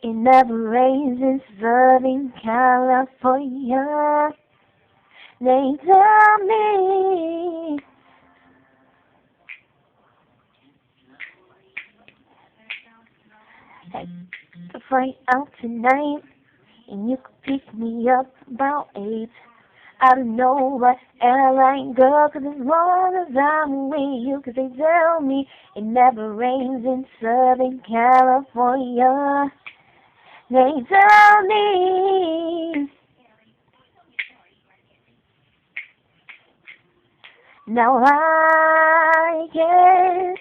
It never rains in Southern California. They tell me hey, to fly out tonight, and you could pick me up about 8. I don't know what airline, girl, 'cause as long as I'm with you, 'cause they tell me it never rains in Southern California. They tell me now I can't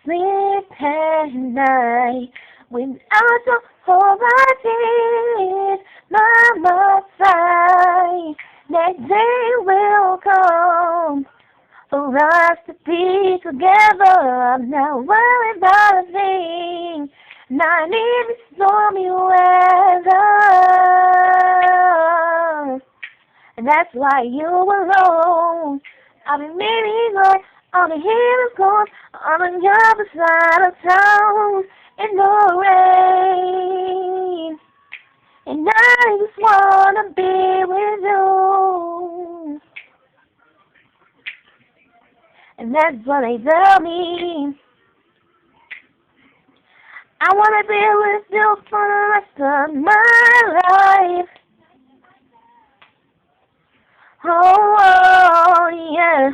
sleep at night without your whole body, my side. That day will come for us to be together. I'm not worried about a thing, not even stormy weather. And that's why you alone. I've been meaning on the hill of course, on the other side of town, in the rain. And I just wanna be with you. And that's what they tell me. I wanna be with you for the rest of my life. Oh, yeah.